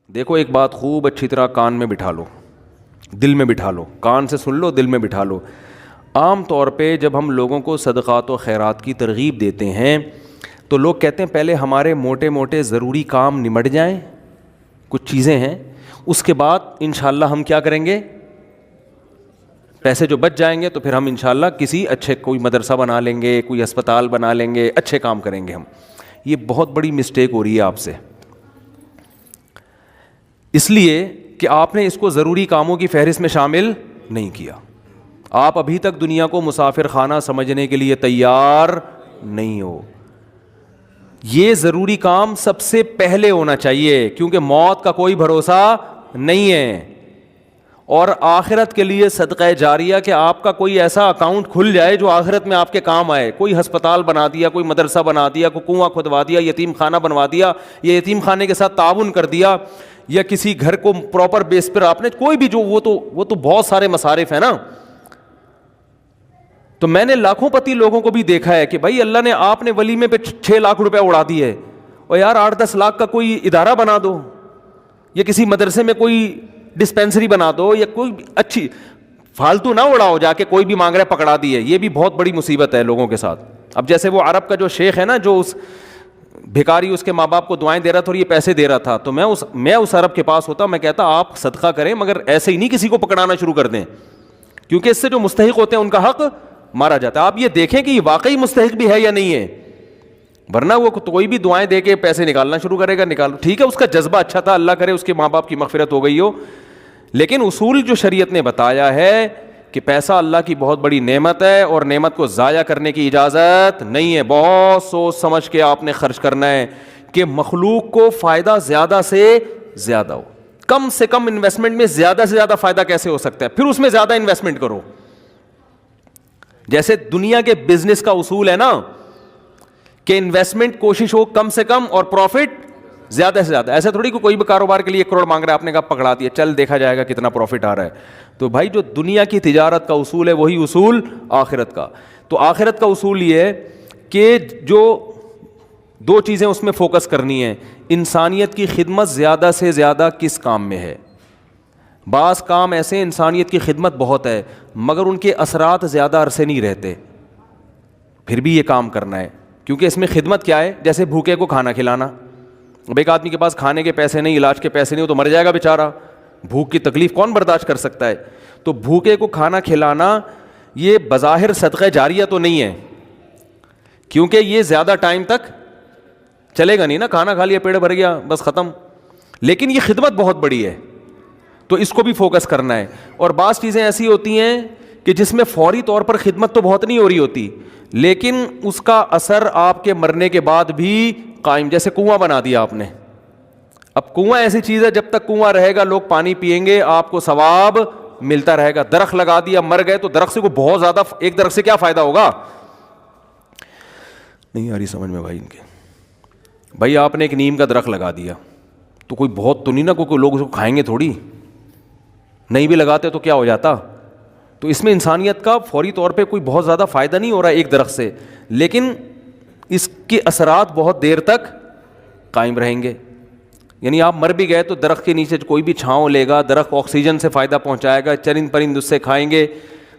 دیکھو ایک بات خوب اچھی طرح کان میں بٹھا لو، دل میں بٹھا لو، کان سے سن لو، دل میں بٹھا لو. عام طور پہ جب ہم لوگوں کو صدقات و خیرات کی ترغیب دیتے ہیں تو لوگ کہتے ہیں پہلے ہمارے موٹے موٹے ضروری کام نمٹ جائیں، کچھ چیزیں ہیں، اس کے بعد انشاءاللہ ہم کیا کریں گے، پیسے جو بچ جائیں گے تو پھر ہم انشاءاللہ کسی اچھے کوئی مدرسہ بنا لیں گے، کوئی ہسپتال بنا لیں گے، اچھے کام کریں گے ہم. یہ بہت بڑی مسٹیک ہو رہی ہے آپ سے، اس لیے کہ آپ نے اس کو ضروری کاموں کی فہرست میں شامل نہیں کیا. آپ ابھی تک دنیا کو مسافر خانہ سمجھنے کے لیے تیار نہیں ہو. یہ ضروری کام سب سے پہلے ہونا چاہیے کیونکہ موت کا کوئی بھروسہ نہیں ہے. اور آخرت کے لیے صدقہ جاریہ کہ آپ کا کوئی ایسا اکاؤنٹ کھل جائے جو آخرت میں آپ کے کام آئے. کوئی ہسپتال بنا دیا، کوئی مدرسہ بنا دیا، کوئی کنواں کھدوا دیا، یتیم خانہ بنوا دیا، یا یتیم خانے کے ساتھ تعاون کر دیا، یا کسی گھر کو پراپر بیس پر آپ نے کوئی بھی جو وہ تو بہت سارے مصارف ہیں نا. تو میں نے لاکھوں پتی لوگوں کو بھی دیکھا ہے کہ بھائی اللہ نے آپ نے ولیمے پہ 6 لاکھ روپے اڑا دیے، اور یار 8-10 لاکھ کا کوئی ادارہ بنا دو، یا کسی مدرسے میں کوئی ڈسپینسری بنا دو، یا کوئی اچھی فالتو نہ اڑاؤ جا کے کوئی بھی مانگ رہا ہے پکڑا دیے. یہ بھی بہت بڑی مصیبت ہے لوگوں کے ساتھ. اب جیسے وہ عرب کا جو شیخ ہے نا، جو اس بھکاری اس کے ماں باپ کو دعائیں دے رہا تھا اور یہ پیسے دے رہا تھا، تو میں اس عرب کے پاس ہوتا، میں کہتا آپ صدقہ کریں مگر ایسے ہی نہیں کسی کو پکڑانا شروع کر دیں، کیونکہ اس سے جو مستحق ہوتے ہیں ان کا حق مارا جاتا ہے. آپ یہ دیکھیں کہ یہ واقعی مستحق بھی ہے یا نہیں ہے، ورنہ وہ کوئی بھی دعائیں دے کے پیسے نکالنا شروع کرے گا. نکالو ٹھیک ہے، اس کا جذبہ اچھا تھا، اللہ کرے اس کے ماں باپ کی مغفرت ہو گئی ہو، لیکن اصول جو شریعت نے بتایا ہے کہ پیسہ اللہ کی بہت بڑی نعمت ہے اور نعمت کو ضائع کرنے کی اجازت نہیں ہے. بہت سوچ سمجھ کے آپ نے خرچ کرنا ہے کہ مخلوق کو فائدہ زیادہ سے زیادہ ہو. کم سے کم انویسٹمنٹ میں زیادہ سے زیادہ فائدہ کیسے ہو سکتا ہے، پھر اس میں زیادہ انویسٹمنٹ کرو. جیسے دنیا کے بزنس کا اصول ہے نا کہ انویسٹمنٹ کوشش ہو کم سے کم اور پروفٹ زیادہ سے زیادہ. ایسا تھوڑی کہ کوئی بھی کاروبار کے لیے 1 کروڑ مانگ رہا ہے، آپ نے کہا پکڑا دیا، چل دیکھا جائے گا کتنا پروفٹ آ رہا ہے. تو بھائی جو دنیا کی تجارت کا اصول ہے وہی اصول آخرت کا. تو آخرت کا اصول یہ ہے کہ جو 2 چیزیں اس میں فوکس کرنی ہے. انسانیت کی خدمت زیادہ سے زیادہ کس کام میں ہے. بعض کام ایسے انسانیت کی خدمت بہت ہے مگر ان کے اثرات زیادہ عرصے نہیں رہتے، پھر بھی یہ کام کرنا ہے کیونکہ اس میں خدمت کیا ہے. جیسے بھوکے کو کھانا کھلانا. اب ایک آدمی کے پاس کھانے کے پیسے نہیں، علاج کے پیسے نہیں، وہ تو مر جائے گا بیچارہ. بھوک کی تکلیف کون برداشت کر سکتا ہے. تو بھوکے کو کھانا کھلانا یہ بظاہر صدقہ جاریہ تو نہیں ہے کیونکہ یہ زیادہ ٹائم تک چلے گا نہیں نا. کھانا کھا لیا، پیٹ بھر گیا، بس ختم. لیکن یہ خدمت بہت بڑی ہے تو اس کو بھی فوکس کرنا ہے. اور بعض چیزیں ایسی ہوتی ہیں کہ جس میں فوری طور پر خدمت تو بہت نہیں ہو رہی ہوتی لیکن اس کا اثر آپ کے مرنے کے بعد بھی قائم. جیسے کنواں بنا دیا آپ نے. اب کنواں ایسی چیز ہے جب تک کنواں رہے گا لوگ پانی پئیں گے، آپ کو ثواب ملتا رہے گا. درخت لگا دیا، مر گئے تو درخت سے کوئی بہت زیادہ، ایک درخت سے کیا فائدہ ہوگا. نہیں آ رہی سمجھ میں بھائی ان کے. بھائی آپ نے ایک نیم کا درخت لگا دیا تو کوئی بہت تو نہیں نا، کوئی لوگ اس کو کھائیں گے تھوڑی. نہیں بھی لگاتے تو کیا ہو جاتا. تو اس میں انسانیت کا فوری طور پہ کوئی بہت زیادہ فائدہ نہیں ہو رہا ہے ایک درخت سے، لیکن اس کے اثرات بہت دیر تک قائم رہیں گے. یعنی آپ مر بھی گئے تو درخت کے نیچے کوئی بھی چھاؤں لے گا، درخت آکسیجن سے فائدہ پہنچائے گا، چرند پرند اس سے کھائیں گے.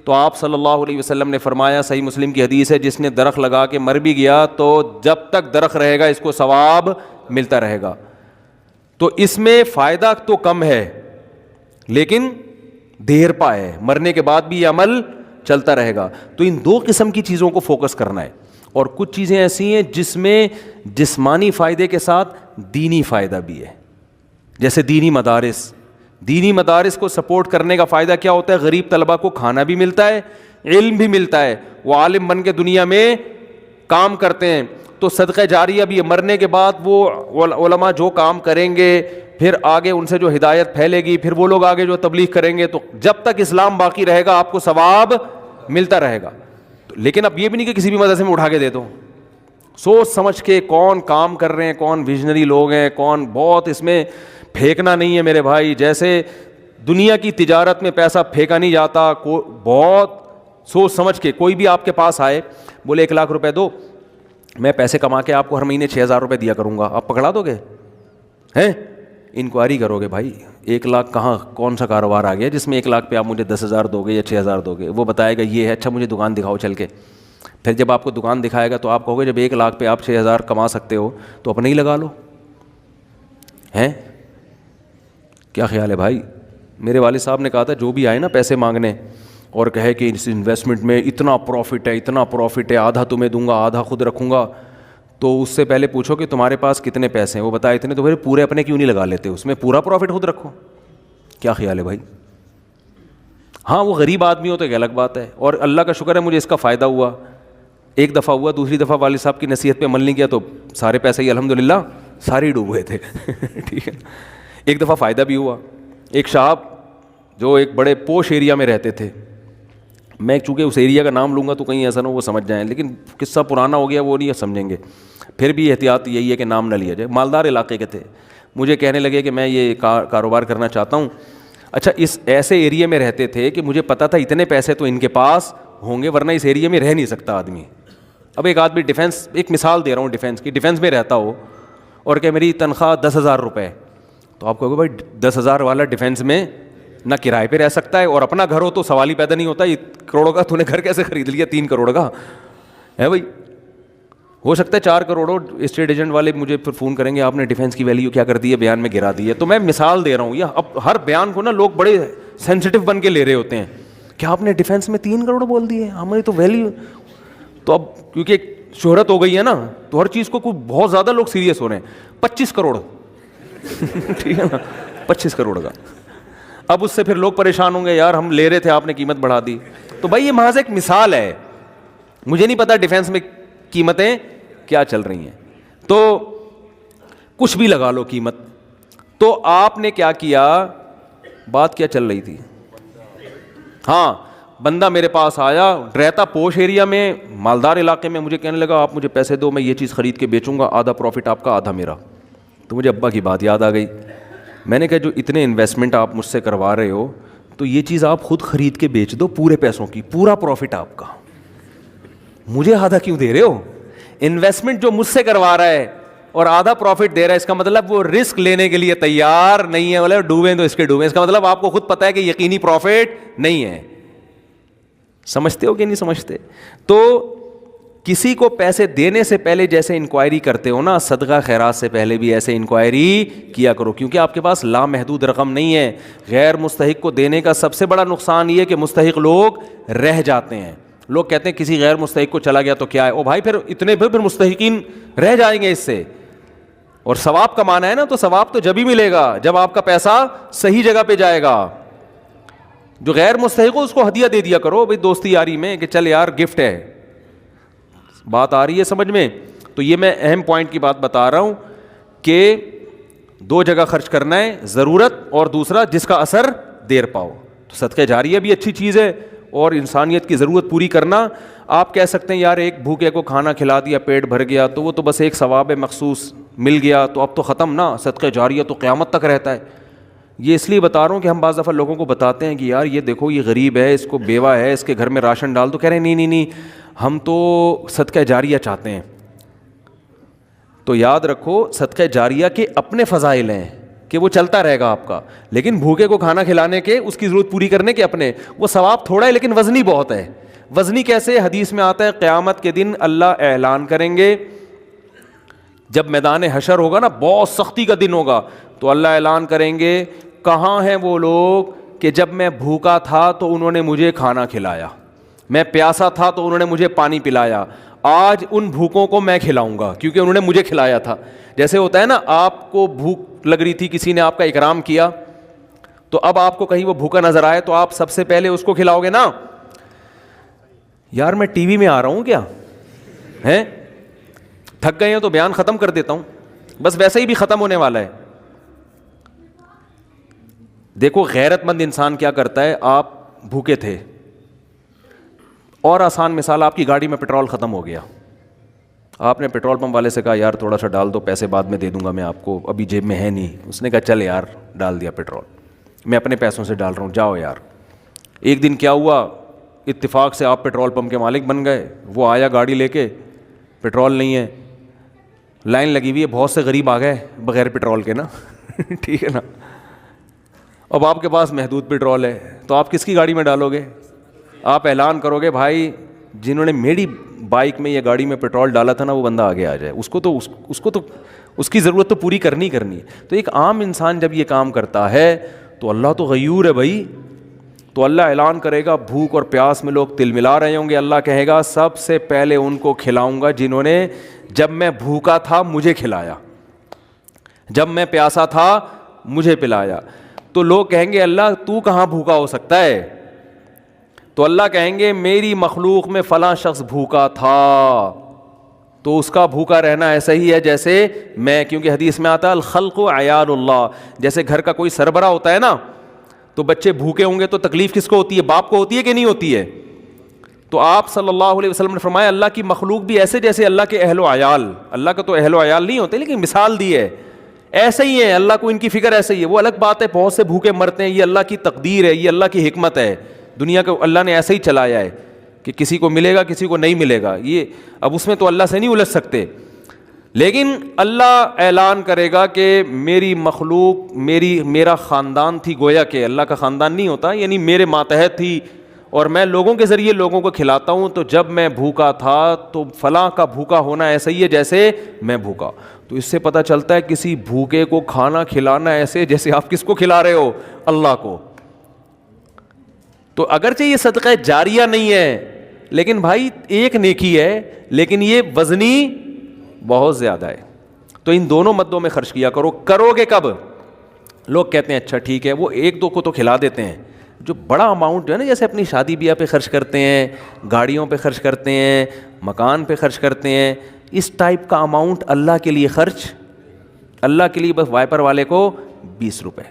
تو آپ صلی اللہ علیہ وسلم نے فرمایا، صحیح مسلم کی حدیث ہے، جس نے درخت لگا کے مر بھی گیا تو جب تک درخت رہے گا اس کو ثواب ملتا رہے گا. تو اس میں فائدہ تو کم ہے لیکن دیر پا ہے، مرنے کے بعد بھی یہ عمل چلتا رہے گا. تو ان 2 قسم کی چیزوں کو فوکس کرنا ہے. اور کچھ چیزیں ایسی ہیں جس میں جسمانی فائدے کے ساتھ دینی فائدہ بھی ہے. جیسے دینی مدارس کو سپورٹ کرنے کا فائدہ کیا ہوتا ہے. غریب طلبہ کو کھانا بھی ملتا ہے، علم بھی ملتا ہے، وہ عالم بن کے دنیا میں کام کرتے ہیں. تو صدقہ جاریہ بھی ہے. مرنے کے بعد وہ علماء جو کام کریں گے پھر آگے ان سے جو ہدایت پھیلے گی، پھر وہ لوگ آگے جو تبلیغ کریں گے، تو جب تک اسلام باقی رہے گا آپ کو ثواب ملتا رہے گا. لیکن اب یہ بھی نہیں کہ کسی بھی مدرسے میں اٹھا کے دے دو. سوچ سمجھ کے کون کام کر رہے ہیں، کون ویژنری لوگ ہیں، کون بہت اس میں پھینکنا نہیں ہے میرے بھائی. جیسے دنیا کی تجارت میں پیسہ پھینکا نہیں جاتا. بہت سوچ سمجھ کے. کوئی بھی آپ کے پاس آئے بولے 1 لاکھ روپے دو، میں پیسے کما کے آپ کو ہر مہینے 6,000 روپے دیا کروں گا، آپ پکڑا دو گے ہیں؟ انکوائری کرو گے بھائی 1 لاکھ کہاں کون سا کاروبار آ گیا جس میں 1 لاکھ پہ آپ مجھے 10,000 دو گے یا 6,000 دو گے. وہ بتائے گا یہ ہے, اچھا مجھے دکان دکھاؤ چل کے. پھر جب آپ کو دکان دکھائے گا تو آپ کہو گے جب 1 لاکھ پہ آپ 6,000 کما سکتے ہو تو اپنے ہی لگا لو. ہیں کیا خیال ہے بھائی؟ میرے والد صاحب نے کہا تھا جو بھی آئے نا پیسے مانگنے اور کہے کہ اس انویسٹمنٹ میں اتنا پروفٹ ہے, اتنا پروفٹ ہے, آدھا تمہیں دوں گا آدھا خود رکھوں گا, تو اس سے پہلے پوچھو کہ تمہارے پاس کتنے پیسے ہیں. وہ بتائے اتنے, تو پھر پورے اپنے کیوں نہیں لگا لیتے, اس میں پورا پروفٹ خود رکھو. کیا خیال ہے بھائی؟ ہاں وہ غریب آدمی ہو تو ایک الگ بات ہے, اور اللہ کا شکر ہے مجھے اس کا فائدہ ہوا. ایک دفعہ ہوا, دوسری دفعہ والد صاحب کی نصیحت پہ عمل نہیں کیا تو سارے پیسے ہی الحمدللہ سارے ہی ڈوب گئے تھے. ٹھیک ہے. ایک دفعہ فائدہ بھی ہوا. ایک صاحب جو ایک بڑے پوش ایریا میں رہتے تھے, میں چونکہ اس ایریا کا نام لوں گا تو کہیں ایسا نہ ہو وہ سمجھ جائیں, لیکن قصہ پرانا ہو گیا وہ نہیں سمجھیں گے, پھر بھی احتیاط یہی ہے کہ نام نہ لیا جائے. مالدار علاقے کے تھے. مجھے کہنے لگے کہ میں یہ کاروبار کرنا چاہتا ہوں. اچھا اس ایسے ایریا میں رہتے تھے کہ مجھے پتا تھا اتنے پیسے تو ان کے پاس ہوں گے ورنہ اس ایریا میں رہ نہیں سکتا آدمی. اب ایک آدمی ڈیفینس, ایک مثال دے رہا ہوں ڈیفینس کی, ڈیفینس میں رہتا ہو اور کہ میری تنخواہ 10,000 روپے, تو آپ کہو گے بھائی 10,000 والا ڈیفینس میں نہ کرائے پہ رہ سکتا ہے, اور اپنا گھر ہو تو سوال ہی پیدا نہیں ہوتا, 1 کروڑ کا تو نے گھر کیسے خرید لیا 3 کروڑ کا ہے بھائی. ہو سکتا ہے 4 کروڑ. اسٹیٹ ایجنٹ والے مجھے پھر فون کریں گے آپ نے ڈیفینس کی ویلیو کیا کر دی ہے, بیان میں گرا دی ہے. تو میں مثال دے رہا ہوں, یا اب ہر بیان کو نا لوگ بڑے سینسٹیو بن کے لے رہے ہوتے ہیں کہ آپ نے ڈیفینس میں 3 کروڑ بول دیے, ہماری تو ویلیو. تو اب کیونکہ شہرت ہو گئی ہے نا تو ہر چیز کو کوئی بہت زیادہ لوگ سیریس ہو رہے ہیں. 25 کروڑ ٹھیک ہے نا, 25 کروڑ کا. اب اس سے پھر لوگ پریشان ہوں گے, یار ہم لے رہے تھے آپ نے قیمت بڑھا دی. تو بھائی یہ محض ایک مثال ہے, مجھے نہیں پتا ڈیفینس میں قیمتیں کیا چل رہی ہیں, تو کچھ بھی لگا لو قیمت. تو آپ نے کیا کیا, بات کیا چل رہی تھی؟ ہاں بندہ میرے پاس آیا, رہتا پوش ایریا میں, مالدار علاقے میں, مجھے کہنے لگا آپ مجھے پیسے دو, میں یہ چیز خرید کے بیچوں گا, آدھا پروفٹ آپ کا آدھا میرا. تو مجھے ابا کی بات یاد آ گئی. میں نے کہا جو اتنے انویسٹمنٹ آپ مجھ سے کروا رہے ہو تو یہ چیز آپ خود خرید کے بیچ دو پورے پیسوں کی, پورا پروفٹ آپ کا, مجھے آدھا کیوں دے رہے ہو؟ انویسٹمنٹ جو مجھ سے کروا رہا ہے اور آدھا پروفٹ دے رہا ہے, اس کا مطلب وہ رسک لینے کے لیے تیار نہیں ہے. بولے ڈوبیں تو اس کے ڈوبیں, اس کا مطلب آپ کو خود پتا ہے کہ یقینی پروفٹ نہیں ہے. سمجھتے ہو کہ نہیں سمجھتے؟ تو کسی کو پیسے دینے سے پہلے جیسے انکوائری کرتے ہو نا, صدقہ خیرات سے پہلے بھی ایسے انکوائری کیا کرو, کیونکہ آپ کے پاس لامحدود رقم نہیں ہے. غیر مستحق کو دینے کا سب سے بڑا نقصان یہ ہے کہ مستحق لوگ رہ جاتے ہیں. لوگ کہتے ہیں کسی غیر مستحق کو چلا گیا تو کیا ہے, او بھائی پھر اتنے پھر مستحقین رہ جائیں گے اس سے, اور ثواب کمانا ہے نا تو ثواب تو جب ہی ملے گا جب آپ کا پیسہ صحیح جگہ پہ جائے گا. جو غیر مستحق ہو اس کو ہدیہ دے دیا کرو بھائی دوستی یاری میں, کہ چل یار گفٹ ہے. بات آ رہی ہے سمجھ میں؟ تو یہ میں اہم پوائنٹ کی بات بتا رہا ہوں کہ 2 جگہ خرچ کرنا ہے, ضرورت اور دوسرا جس کا اثر دیر پاؤ. تو صدقہ جاریہ بھی اچھی چیز ہے, اور انسانیت کی ضرورت پوری کرنا. آپ کہہ سکتے ہیں یار ایک بھوکے کو کھانا کھلا دیا پیٹ بھر گیا تو وہ تو بس ایک ثواب مخصوص مل گیا تو اب تو ختم نا, صدقہ جاریہ تو قیامت تک رہتا ہے. یہ اس لیے بتا رہا ہوں کہ ہم بعض دفعہ لوگوں کو بتاتے ہیں کہ یار یہ دیکھو یہ غریب ہے, اس کو بیوہ ہے, اس کے گھر میں راشن ڈال دو, کہہ رہے ہیں نہیں ہم تو صدقہ جاریہ چاہتے ہیں. تو یاد رکھو صدقہ جاریہ کے اپنے فضائل ہیں کہ وہ چلتا رہے گا آپ کا, لیکن بھوکے کو کھانا کھلانے کے, اس کی ضرورت پوری کرنے کے اپنے, وہ ثواب تھوڑا ہے لیکن وزنی بہت ہے. وزنی کیسے؟ حدیث میں آتا ہے قیامت کے دن اللہ اعلان کریں گے, جب میدان حشر ہوگا نا, بہت سختی کا دن ہوگا, تو اللہ اعلان کریں گے کہاں ہیں وہ لوگ کہ جب میں بھوکا تھا تو انہوں نے مجھے کھانا کھلایا, میں پیاسا تھا تو انہوں نے مجھے پانی پلایا, آج ان بھوکوں کو میں کھلاؤں گا کیونکہ انہوں نے مجھے کھلایا تھا. جیسے ہوتا ہے نا, آپ کو بھوک لگ رہی تھی, کسی نے آپ کا اکرام کیا, تو اب آپ کو کہیں وہ بھوکا نظر آئے تو آپ سب سے پہلے اس کو کھلاؤ گے نا. یار میں ٹی وی میں آ رہا ہوں کیا ہیں, تھک گئے ہیں تو بیان ختم کر دیتا ہوں, بس ویسے ہی بھی ختم ہونے والا ہے. دیکھو غیرت مند انسان کیا کرتا ہے, آپ بھوکے تھے اور آسان مثال, آپ کی گاڑی میں پیٹرول ختم ہو گیا, آپ نے پیٹرول پمپ والے سے کہا یار تھوڑا سا ڈال دو, پیسے بعد میں دے دوں گا میں آپ کو, ابھی جیب میں ہے نہیں. اس نے کہا چل یار ڈال دیا پیٹرول, میں اپنے پیسوں سے ڈال رہا ہوں, جاؤ یار. ایک دن کیا ہوا, اتفاق سے آپ پیٹرول پمپ کے مالک بن گئے. وہ آیا گاڑی لے کے, پیٹرول نہیں ہے, لائن لگی ہوئی ہے, بہت سے غریب آ گئے بغیر پیٹرول کے نا ٹھیک ہے نا. اب آپ کے پاس محدود پیٹرول ہے تو آپ کس کی گاڑی میں ڈالو گے؟ آپ اعلان کرو گے بھائی جنہوں نے میری بائک میں یا گاڑی میں پیٹرول ڈالا تھا نا وہ بندہ آگے آ جائے, اس کو تو اس کی ضرورت تو پوری کرنی ہے. تو ایک عام انسان جب یہ کام کرتا ہے تو اللہ تو غیور ہے بھائی, تو اللہ اعلان کرے گا بھوک اور پیاس میں لوگ تل ملا رہے ہوں گے, اللہ کہے گا سب سے پہلے ان کو کھلاؤں گا جنہوں نے جب میں بھوکا تھا مجھے کھلایا, جب میں پیاسا تھا مجھے پلایا. تو لوگ کہیں گے اللہ تو کہاں بھوکا ہو سکتا ہے؟ تو اللہ کہیں گے میری مخلوق میں فلاں شخص بھوکا تھا تو اس کا بھوکا رہنا ایسا ہی ہے جیسے میں, کیونکہ حدیث میں آتا ہے الخلق عیال اللہ, جیسے گھر کا کوئی سربراہ ہوتا ہے نا تو بچے بھوکے ہوں گے تو تکلیف کس کو ہوتی ہے؟ باپ کو ہوتی ہے کہ نہیں ہوتی ہے؟ تو آپ صلی اللہ علیہ وسلم نے فرمایا اللہ کی مخلوق بھی ایسے جیسے اللہ کے اہل و عیال, اللہ کا تو اہل و عیال نہیں ہوتے لیکن مثال دی ہے, ایسے ہی ہے. اللہ کو ان کی فکر ایسے ہی ہے. وہ الگ بات ہے بہت سے بھوکے مرتے ہیں, یہ اللہ کی تقدیر ہے, یہ اللہ کی حکمت ہے, دنیا کو اللہ نے ایسے ہی چلایا ہے کہ کسی کو ملے گا کسی کو نہیں ملے گا. یہ اب اس میں تو اللہ سے نہیں الجھ سکتے, لیکن اللہ اعلان کرے گا کہ میری مخلوق میرا خاندان تھی, گویا کہ اللہ کا خاندان نہیں ہوتا, یعنی میرے ماتحت تھی اور میں لوگوں کے ذریعے لوگوں کو کھلاتا ہوں. تو جب میں بھوکا تھا تو فلاں کا بھوکا ہونا ایسا ہی ہے جیسے میں بھوکا. تو اس سے پتہ چلتا ہے کسی بھوکے کو کھانا کھلانا ایسے جیسے آپ کس کو کھلا رہے ہو؟ اللہ کو. تو اگرچہ یہ صدقہ جاریہ نہیں ہے لیکن بھائی ایک نیکی ہے, لیکن یہ وزنی بہت زیادہ ہے. تو ان دونوں مدوں میں خرچ کیا کرو. کرو گے کب؟ لوگ کہتے ہیں اچھا ٹھیک ہے, وہ ایک دو کو تو کھلا دیتے ہیں, جو بڑا اماؤنٹ جو ہے نا جیسے اپنی شادی بیاہ پہ خرچ کرتے ہیں, گاڑیوں پہ خرچ کرتے ہیں, مکان پہ خرچ کرتے ہیں, اس ٹائپ کا اماؤنٹ اللہ کے لیے خرچ, اللہ کے لیے بس وائپر والے کو 20 روپے.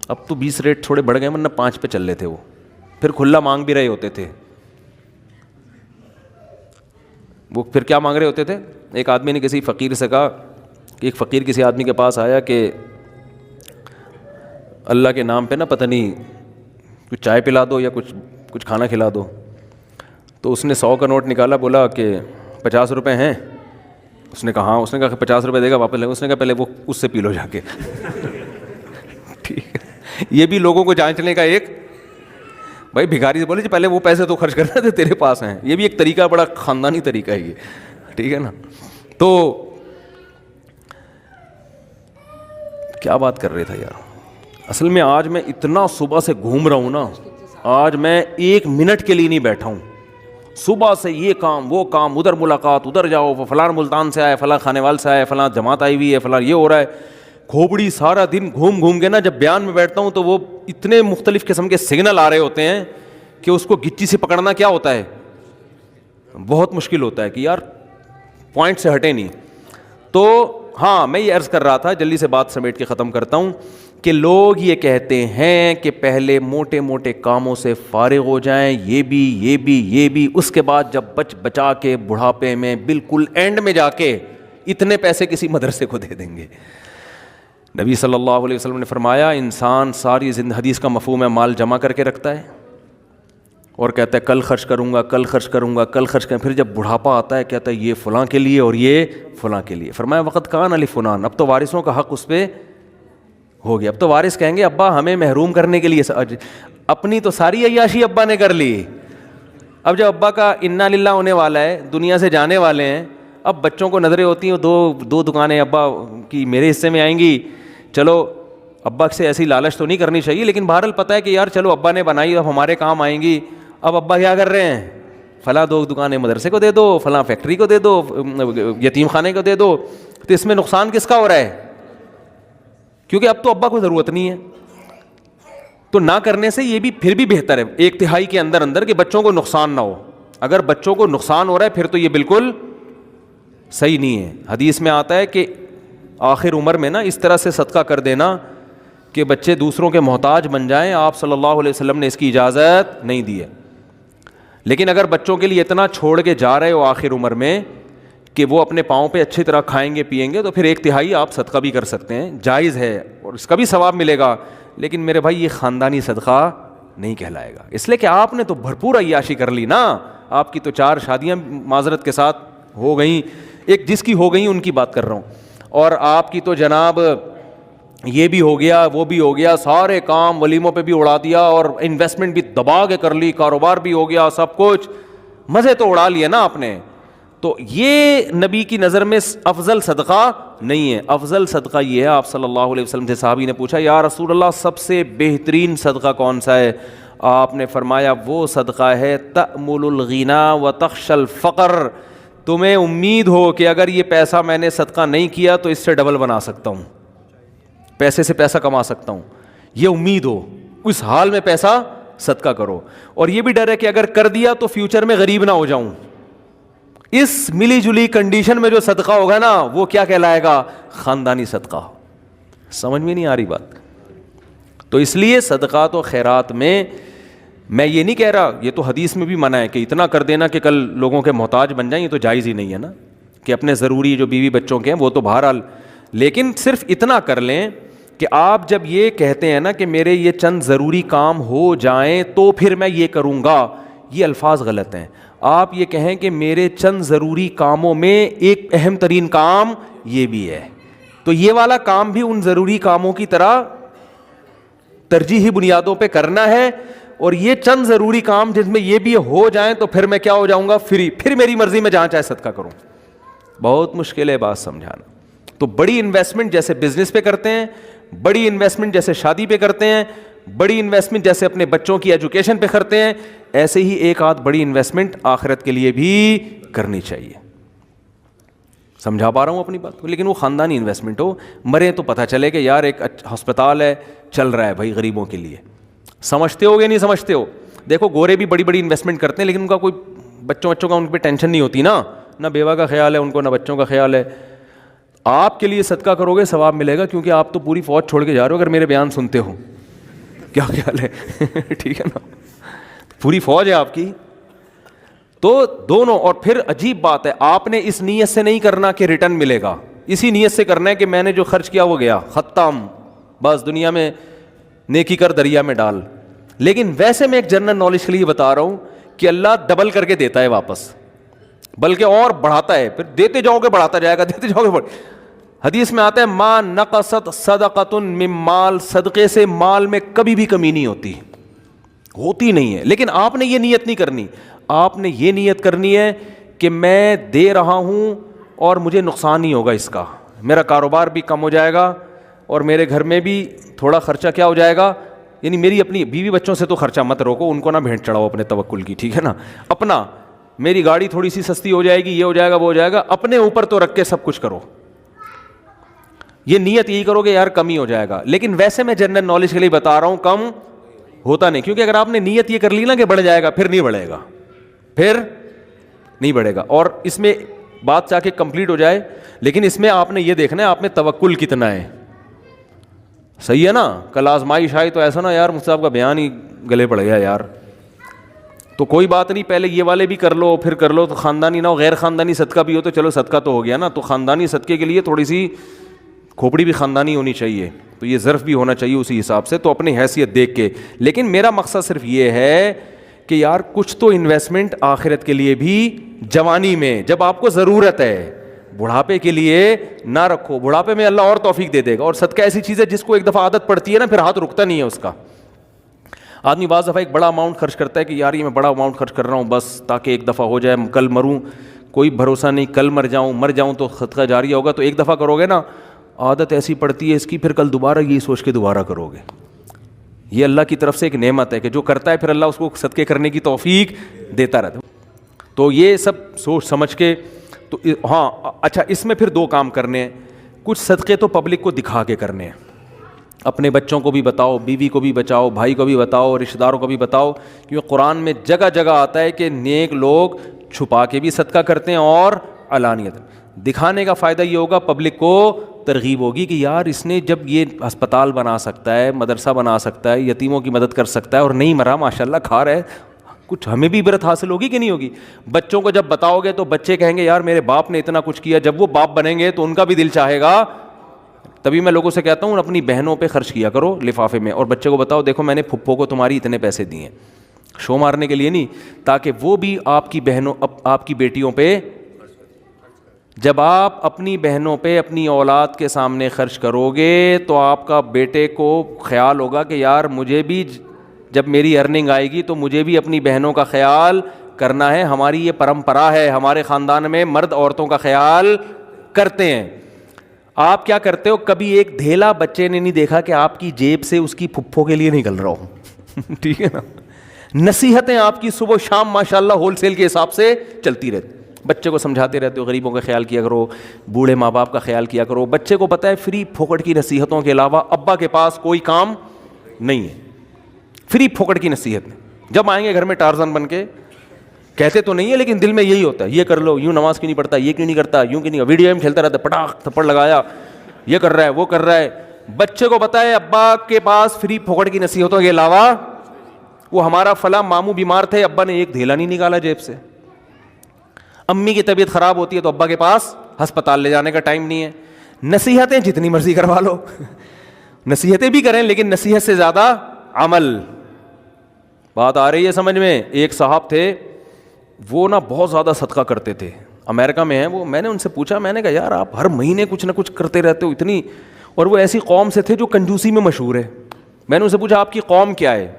اب تو 20 ریٹ تھوڑے بڑھ گئے ورنہ 5 پہ چل رہے تھے, وہ پھر کھلا مانگ بھی رہے ہوتے تھے. وہ پھر کیا مانگ رہے ہوتے تھے؟ ایک آدمی نے کسی فقیر سے کہا کہ ایک فقیر کسی آدمی کے پاس آیا کہ اللہ کے نام پہ نا پتہ نہیں کچھ چائے پلا دو یا کچھ کھانا کھلا دو. تو اس نے 100 کا نوٹ نکالا, بولا کہ 50 روپے ہیں. اس نے کہا ہاں. اس نے کہا کہ 50 روپے دے گا واپس لے گا. اس نے کہا پہلے وہ اس سے پی لو جا کے. ٹھیک ہے, یہ بھی لوگوں کو جانچنے کا ایک, بھائی بھکاری سے بولے پہلے وہ پیسے تو خرچ کرنا تھے تیرے پاس ہیں, یہ بھی ایک طریقہ, بڑا خاندانی طریقہ ہے یہ. ٹھیک ہے نا. تو کیا بات کر رہے تھا یار, اصل میں آج میں اتنا صبح سے گھوم رہا ہوں نا, آج میں 1 منٹ کے لیے نہیں بیٹھا ہوں. صبح سے یہ کام وہ کام, ادھر ملاقات, ادھر جاؤ, فلاں ملتان سے آئے, فلاں کھانے وال سے آئے, فلاں جماعت آئی ہوئی ہے, فلاں یہ ہو رہا ہے. کھوپڑی سارا دن گھوم کے نا جب بیان میں بیٹھتا ہوں تو وہ اتنے مختلف قسم کے سگنل آ رہے ہوتے ہیں کہ اس کو گچی سے پکڑنا کیا ہوتا ہے, بہت مشکل ہوتا ہے کہ یار پوائنٹ سے ہٹے نہیں. تو ہاں میں یہ عرض کر رہا تھا, جلدی سے بات سمیٹ کے ختم کرتا ہوں, کہ لوگ یہ کہتے ہیں کہ پہلے موٹے موٹے کاموں سے فارغ ہو جائیں, یہ بھی, اس کے بعد جب بچا کے بڑھاپے میں بالکل اینڈ میں جا کے اتنے پیسے کسی مدرسے کو دے دیں گے. نبی صلی اللہ علیہ وسلم نے فرمایا انسان ساری زندگی, حدیث کا مفہوم ہے, مال جمع کر کے رکھتا ہے اور کہتا ہے کل خرچ کروں گا, کل خرچ کروں گا, کل خرچ کریں. پھر جب بڑھاپا آتا ہے کہتا ہے یہ فلاں کے لیے اور یہ فلاں کے لیے. فرمایا وقت کان علی فلان, اب تو وارثوں کا حق اس پہ ہو گیا. اب تو وارث کہیں گے ابا ہمیں محروم کرنے کے لیے, اپنی تو ساری عیاشی ابا نے کر لی. اب جب ابا کا انا للہ ہونے والا ہے, دنیا سے جانے والے ہیں, اب بچوں کو نظریں ہوتی ہیں دو دکانیں ابا کی میرے حصے میں آئیں گی. چلو ابا سے ایسی لالچ تو نہیں کرنی چاہیے, لیکن بہرحال پتہ ہے کہ یار چلو ابا نے بنائی, اب ہمارے کام آئیں گی. اب ابا کیا کر رہے ہیں, فلاں 2 دکانیں مدرسے کو دے دو, فلاں فیکٹری کو دے دو, یتیم خانے کو دے دو. تو اس میں نقصان کس کا ہو رہا ہے؟ کیونکہ اب تو ابا کو ضرورت نہیں ہے. تو نہ کرنے سے یہ بھی پھر بھی بہتر ہے 1/3 کے اندر کہ بچوں کو نقصان نہ ہو. اگر بچوں کو نقصان ہو رہا ہے پھر تو یہ بالکل صحیح نہیں ہے. حدیث میں آتا ہے کہ آخر عمر میں نا اس طرح سے صدقہ کر دینا کہ بچے دوسروں کے محتاج بن جائیں. آپ صلی اللہ علیہ وسلم نے اس کی اجازت نہیں دی ہے. لیکن اگر بچوں کے لیے اتنا چھوڑ کے جا رہے ہو آخر عمر میں کہ وہ اپنے پاؤں پہ اچھی طرح کھائیں گے پیئیں گے, تو پھر 1/3 آپ صدقہ بھی کر سکتے ہیں, جائز ہے اور اس کا بھی ثواب ملے گا. لیکن میرے بھائی یہ خاندانی صدقہ نہیں کہلائے گا, اس لیے کہ آپ نے تو بھرپور عیاشی کر لی نا. آپ کی تو 4 شادیاں معذرت کے ساتھ ہو گئیں, ایک جس کی ہو گئیں ان کی بات کر رہا ہوں, اور آپ کی تو جناب یہ بھی ہو گیا وہ بھی ہو گیا, سارے کام ولیموں پہ بھی اڑا دیا اور انویسٹمنٹ بھی دبا کے کر لی, کاروبار بھی ہو گیا, سب کچھ مزے تو اڑا لیے نا آپ نے. تو یہ نبی کی نظر میں افضل صدقہ نہیں ہے. افضل صدقہ یہ ہے, آپ صلی اللہ علیہ وسلم سے صحابی نے پوچھا یا رسول اللہ سب سے بہترین صدقہ کون سا ہے؟ آپ نے فرمایا وہ صدقہ ہے تأمل الغنا و تخشى الفقر, تمہیں امید ہو کہ اگر یہ پیسہ میں نے صدقہ نہیں کیا تو اس سے ڈبل بنا سکتا ہوں, پیسے سے پیسہ کما سکتا ہوں, یہ امید ہو, اس حال میں پیسہ صدقہ کرو. اور یہ بھی ڈر ہے کہ اگر کر دیا تو فیوچر میں غریب نہ ہو جاؤں. اس ملی جلی کنڈیشن میں جو صدقہ ہوگا نا وہ کیا کہلائے گا؟ خاندانی صدقہ. سمجھ میں نہیں آ رہی بات؟ تو اس لیے صدقات و خیرات میں یہ نہیں کہہ رہا, یہ تو حدیث میں بھی منع ہے کہ اتنا کر دینا کہ کل لوگوں کے محتاج بن جائیں, یہ تو جائز ہی نہیں ہے نا, کہ اپنے ضروری جو بیوی بچوں کے ہیں وہ تو بہرحال, لیکن صرف اتنا کر لیں کہ آپ جب یہ کہتے ہیں نا کہ میرے یہ چند ضروری کام ہو جائیں تو پھر میں یہ کروں گا, یہ الفاظ غلط ہیں. آپ یہ کہیں کہ میرے چند ضروری کاموں میں ایک اہم ترین کام یہ بھی ہے, تو یہ والا کام بھی ان ضروری کاموں کی طرح ترجیحی بنیادوں پہ کرنا ہے, اور یہ چند ضروری کام جس میں یہ بھی ہو جائیں تو پھر میں کیا ہو جاؤں گا؟ فری, پھر میری مرضی میں جہاں چاہے صدقہ کروں. بہت مشکل ہے بات سمجھانا. تو بڑی انویسٹمنٹ جیسے بزنس پہ کرتے ہیں, بڑی انویسٹمنٹ جیسے شادی پہ کرتے ہیں, بڑی انویسٹمنٹ جیسے اپنے بچوں کی ایجوکیشن پہ کرتے ہیں, ایسے ہی ایک آدھ بڑی انویسٹمنٹ آخرت کے لیے بھی کرنی چاہیے. سمجھا پا رہا ہوں اپنی بات کو؟ لیکن وہ خاندانی انویسٹمنٹ ہو, مرے تو پتہ چلے کہ یار ایک ہسپتال ہے چل رہا ہے بھائی غریبوں کے لیے. سمجھتے ہو یا نہیں سمجھتے ہو؟ دیکھو گورے بھی بڑی بڑی انویسٹمنٹ کرتے ہیں لیکن ان کا کوئی بچوں کا ان پہ ٹینشن نہیں ہوتی نا, نہ بیوہ کا خیال ہے ان کو, نہ بچوں کا خیال ہے. آپ کے لیے صدقہ کرو گے ثواب ملے گا, کیونکہ آپ تو پوری فوج چھوڑ کے جا رہے ہو اگر میرے بیان سنتے ہو. کیا خیال ہے؟ ٹھیک ہے نا, پوری فوج ہے آپ کی. تو دونوں. اور پھر عجیب بات ہے, آپ نے اس نیت سے نہیں کرنا کہ ریٹرن ملے گا, اسی نیت سے کرنا ہے کہ میں نے جو خرچ کیا وہ گیا, ختم, بس دنیا میں نیکی کر دریا میں ڈال. لیکن ویسے میں ایک جنرل نالج کے لیے بتا رہا ہوں کہ اللہ ڈبل کر کے دیتا ہے واپس, بلکہ اور بڑھاتا ہے, پھر دیتے جاؤ گے بڑھاتا جائے گا, دیتے جاؤ گے حدیث میں آتا ہے ما نقصت صدقۃ من مال, صدقے سے مال میں کبھی بھی کمی نہیں ہوتی نہیں ہے. لیکن آپ نے یہ نیت نہیں کرنی, آپ نے یہ نیت کرنی ہے کہ میں دے رہا ہوں اور مجھے نقصان نہیں ہوگا اس کا, میرا کاروبار بھی کم ہو جائے گا اور میرے گھر میں بھی تھوڑا خرچہ کیا ہو جائے گا. یعنی میری اپنی بیوی بچوں سے تو خرچہ مت روکو, ان کو نہ بھینٹ چڑھاؤ اپنے توکل کی, ٹھیک ہے نا. اپنا میری گاڑی تھوڑی سی سستی ہو جائے گی, یہ ہو جائے گا وہ ہو جائے گا, اپنے اوپر تو رکھ کے سب کچھ کرو. یہ نیت یہی کرو کہ یار کم ہی ہو جائے گا. لیکن ویسے میں جنرل نالج کے لیے بتا رہا ہوں کم ہوتا نہیں, کیونکہ اگر آپ نے نیت یہ کر لی نا کہ بڑھ جائے گا, پھر نہیں بڑھے گا, پھر نہیں بڑھے گا. اور اس میں بات چاہ کے کمپلیٹ ہو جائے, لیکن اس میں آپ نے یہ دیکھنا ہے آپ میں توکل کتنا ہے. صحیح ہے نا. کل آزمائش آئی تو ایسا نا یار مفتی صاحب کا بیان ہی گلے پڑ گیا یار, تو کوئی بات نہیں, پہلے یہ والے بھی کر لو پھر کر لو, تو خاندانی نہ ہو, غیر خاندانی صدقہ بھی ہو تو چلو صدقہ تو ہو گیا نا. تو خاندانی صدقے کے لیے تھوڑی سی کھوپڑی بھی خاندانی ہونی چاہیے, تو یہ ظرف بھی ہونا چاہیے اسی حساب سے, تو اپنی حیثیت دیکھ کے. لیکن میرا مقصد صرف یہ ہے کہ یار کچھ تو انویسٹمنٹ آخرت کے لیے بھی جوانی میں جب آپ کو ضرورت ہے, بڑھاپے کے لیے نہ رکھو. بڑھاپے میں اللہ اور توفیق دے دے گا. اور صدقہ ایسی چیز ہے جس کو ایک دفعہ عادت پڑتی ہے نا پھر ہاتھ رکتا نہیں ہے اس کا. آدمی بعض دفعہ ایک بڑا اماؤنٹ خرچ کرتا ہے کہ یار یہ میں بڑا اماؤنٹ خرچ کر رہا ہوں بس تاکہ ایک دفعہ ہو جائے, کل مروں, کوئی بھروسہ نہیں, کل مر جاؤں تو صدقہ جاریہ ہوگا. تو ایک دفعہ کرو گے نا, عادت ایسی پڑتی ہے اس کی, پھر کل دوبارہ یہی سوچ کے دوبارہ کرو گے. یہ اللہ کی طرف سے ایک نعمت ہے کہ جو کرتا ہے پھر اللہ اس کو صدقے کرنے کی توفیق دیتا رہتا. تو یہ سب سوچ سمجھ کے. تو ہاں اچھا, اس میں پھر دو کام کرنے ہیں. کچھ صدقے تو پبلک کو دکھا کے کرنے ہیں, اپنے بچوں کو بھی بتاؤ, بیوی کو بھی بچاؤ, بھائی کو بھی بتاؤ, رشتہ داروں کو بھی بتاؤ, کیونکہ قرآن میں جگہ جگہ آتا ہے کہ نیک لوگ چھپا کے بھی صدقہ کرتے ہیں اور علانیت. دکھانے کا فائدہ یہ ہوگا پبلک کو ترغیب ہوگی کہ یار اس نے جب یہ ہسپتال بنا سکتا ہے, مدرسہ بنا سکتا ہے, یتیموں کی مدد کر سکتا ہے اور نہیں مرا, ماشاء اللہ کھا رہا ہے, کچھ ہمیں بھی عبرت حاصل ہوگی کہ نہیں ہوگی. بچوں کو جب بتاؤ گے تو بچے کہیں گے یار میرے باپ نے اتنا کچھ کیا, جب وہ باپ بنیں گے تو ان کا بھی دل چاہے گا. تبھی میں لوگوں سے کہتا ہوں اپنی بہنوں پہ خرچ کیا کرو لفافے میں, اور بچے کو بتاؤ دیکھو میں نے پھپھو کو تمہاری اتنے پیسے دیے ہیں, شو مارنے کے لیے نہیں, تاکہ وہ بھی آپ کی بہنوں آپ کی بیٹیوں پہ جب آپ اپنی بہنوں پہ اپنی اولاد کے سامنے خرچ کرو گے تو آپ کا بیٹے کو خیال ہوگا کہ یار مجھے بھی جب میری ارننگ آئے گی تو مجھے بھی اپنی بہنوں کا خیال کرنا ہے. ہماری یہ پرمپرا ہے, ہمارے خاندان میں مرد عورتوں کا خیال کرتے ہیں. آپ کیا کرتے ہو, کبھی ایک دھیلا بچے نے نہیں دیکھا کہ آپ کی جیب سے اس کی پھپھو کے لیے نکل رہا ہو ٹھیک ہے نا. نصیحتیں آپ کی صبح شام ماشاءاللہ ہول سیل کے حساب سے چلتی رہتی. بچے کو سمجھاتے رہتے ہو غریبوں کا خیال کیا کرو, بوڑھے ماں باپ کا خیال کیا کرو. بچے کو پتہ ہے فری پھوکٹ کی نصیحتوں کے علاوہ ابا کے پاس کوئی کام نہیں ہے. فری پھوکٹ کی نصیحت میں جب آئیں گے گھر میں ٹارزن بن کے, کہتے تو نہیں ہے لیکن دل میں یہی ہوتا ہے, یہ کر لو, یوں نماز کیوں نہیں پڑھتا, یہ کیوں نہیں کرتا, یوں کیوں نہیں, ویڈیو گیم کھیلتا رہتا, پٹاخ تھپڑ لگایا, یہ کر رہا ہے وہ کر رہا ہے. بچے کو پتہ ہے ابا کے پاس فری پھوکٹ کی نصیحتوں کے علاوہ, وہ ہمارا فلاں ماموں بیمار تھے, ابا نے ایک دھیلا نہیں نکالا جیب سے. امی کی طبیعت خراب ہوتی ہے تو ابا کے پاس ہسپتال لے جانے کا ٹائم نہیں ہے. نصیحتیں جتنی مرضی کروا لو, نصیحتیں بھی کریں لیکن نصیحت سے زیادہ عمل. بات آ رہی ہے سمجھ میں؟ ایک صاحب تھے, وہ نا بہت زیادہ صدقہ کرتے تھے, امریکہ میں ہیں وہ. میں نے ان سے پوچھا, میں نے کہا یار آپ ہر مہینے کچھ نہ کچھ کرتے رہتے ہو اتنی, اور وہ ایسی قوم سے تھے جو کنجوسی میں مشہور ہے. میں نے ان سے پوچھا آپ کی قوم کیا ہے؟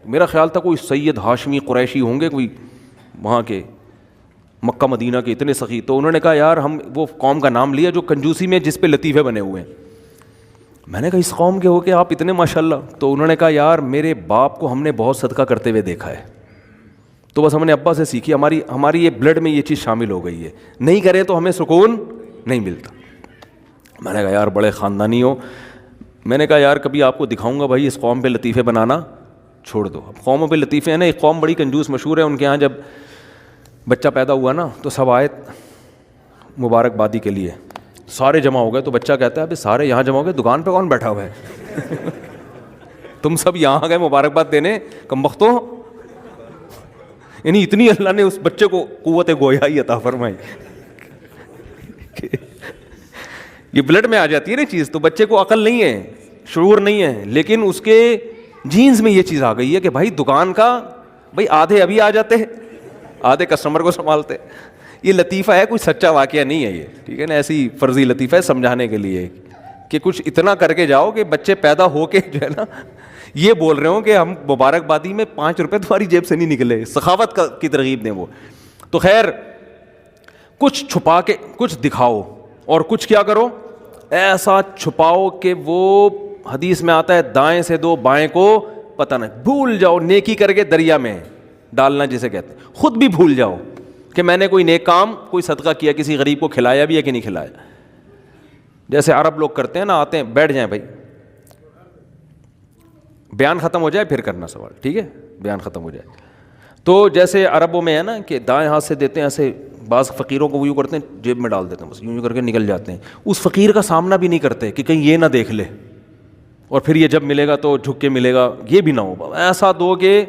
میرا خیال تھا کوئی سید ہاشمی قریشی ہوں گے, کوئی وہاں کے مکہ مدینہ کے اتنے سخی. تو انہوں نے کہا یار ہم وہ قوم کا نام لیا جو کنجوسی میں جس پہ لطیفے بنے ہوئے ہیں. میں نے کہا اس قوم کے ہو کے آپ اتنے ماشاءاللہ؟ تو انہوں نے کہا یار میرے باپ کو ہم نے بہت صدقہ کرتے ہوئے دیکھا ہے, تو بس ہم نے ابا سے سیکھی, ہماری یہ بلڈ میں یہ چیز شامل ہو گئی ہے, نہیں کریں تو ہمیں سکون نہیں ملتا. میں نے کہا یار بڑے خاندانی ہو. میں نے کہا یار کبھی آپ کو دکھاؤں گا بھائی اس قوم پہ لطیفے بنانا چھوڑ دو. اب قوموں پہ لطیفے ہیں نا, ایک قوم بڑی کنجوس مشہور ہے, ان کے ہاں جب بچہ پیدا ہوا نا تو سب آئے مبارکبادی کے لیے, سارے جمع ہو گئے. تو بچہ کہتا ہے ابھی سارے یہاں جمع ہو گئے, دکان پہ کون بیٹھا ہوا ہے تم سب یہاں گئے مبارکباد دینے کمبختوں. یعنی اتنی اللہ نے اس بچے کو قوت گویائی عطا فرمائی یہ بلڈ میں آ جاتی ہے نا چیز. تو بچے کو عقل نہیں ہے, شعور نہیں ہے, لیکن اس کے جینز میں یہ چیز آ گئی ہے کہ بھائی دکان کا بھائی آدھے ابھی آ جاتے ہیں, آدھے کسٹمر کو سنبھالتے. یہ لطیفہ ہے, کوئی سچا واقعہ نہیں ہے یہ, ٹھیک ہے نا, ایسی فرضی لطیفہ ہے سمجھانے کے لیے کہ کچھ اتنا کر کے جاؤ کہ بچے پیدا ہو کے جو ہے نا یہ بول رہے ہوں کہ ہم مبارکبادی میں 5 روپے تمہاری جیب سے نہیں نکلے. سخاوت کی ترغیب دیں وہ. تو خیر کچھ چھپا کے کچھ دکھاؤ, اور کچھ کیا کرو ایسا چھپاؤ کہ وہ حدیث میں آتا ہے دائیں سے دو بائیں کو پتہ نہ, بھول جاؤ. نیکی کر کے دریا میں ڈالنا جسے کہتے ہیں, خود بھی بھول جاؤ کہ میں نے کوئی نیک کام کوئی صدقہ کیا, کسی غریب کو کھلایا بھی ہے کہ نہیں کھلایا. جیسے عرب لوگ کرتے ہیں نا, آتے ہیں بیٹھ جائیں بھائی, بیان ختم ہو جائے پھر کرنا سوال, ٹھیک ہے, بیان ختم ہو جائے. تو جیسے عربوں میں ہے نا کہ دائیں ہاتھ سے دیتے ہیں ایسے, بعض فقیروں کو وہ یوں کرتے ہیں جیب میں ڈال دیتے ہیں, بس یوں کر کے نکل جاتے ہیں. اس فقیر کا سامنا بھی نہیں کرتے کہ کہیں یہ نہ دیکھ لے, اور پھر یہ جب ملے گا تو جھک کے ملے گا, یہ بھی نہ ہو. ایسا دو کہ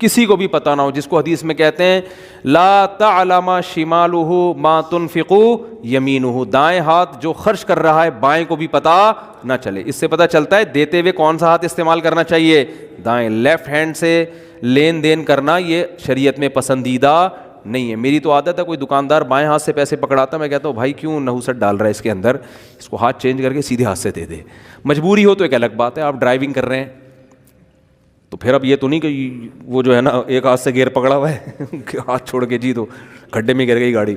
کسی کو بھی پتہ نہ ہو, جس کو حدیث میں کہتے ہیں لا تعلم شمالہ ما تنفق یمینہ, دائیں ہاتھ جو خرچ کر رہا ہے بائیں کو بھی پتہ نہ چلے. اس سے پتہ چلتا ہے دیتے ہوئے کون سا ہاتھ استعمال کرنا چاہیے, دائیں. لیفٹ ہینڈ سے لین دین کرنا یہ شریعت میں پسندیدہ نہیں ہے. میری تو عادت ہے, کوئی دکاندار بائیں ہاتھ سے پیسے پکڑاتا, میں کہتا ہوں بھائی کیوں نحوست ڈال رہا ہے اس کے اندر, اس کو ہاتھ چینج کر کے سیدھے ہاتھ سے دے دے. مجبوری ہو تو ایک الگ بات ہے, آپ ڈرائیونگ کر رہے ہیں تو پھر اب یہ تو نہیں کہ وہ جو ہے نا ایک ہاتھ سے گیئر پکڑا ہوا ہے ہاتھ چھوڑ کے جی تو کھڈے میں گر گئی گاڑی.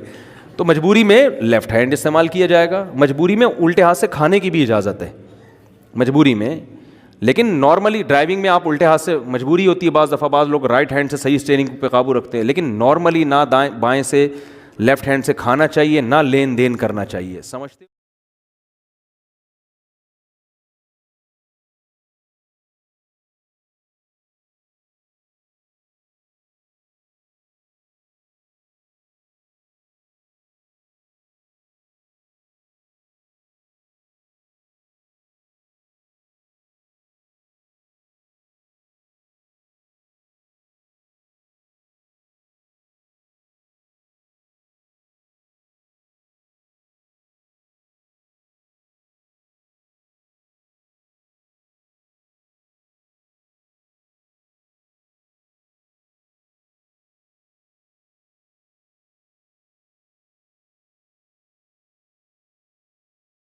تو مجبوری میں لیفٹ ہینڈ استعمال کیا جائے گا. مجبوری میں الٹے ہاتھ سے کھانے کی بھی اجازت ہے مجبوری میں, لیکن نارملی ڈرائیونگ میں آپ الٹے ہاتھ سے مجبوری ہوتی ہے. بعض دفعہ بعض لوگ رائٹ ہینڈ سے صحیح اسٹیئرنگ پہ قابو رکھتے ہیں, لیکن نارملی نہ دائیں بائیں سے لیفٹ ہینڈ سے کھانا چاہیے, نہ لین دین کرنا چاہیے. سمجھتے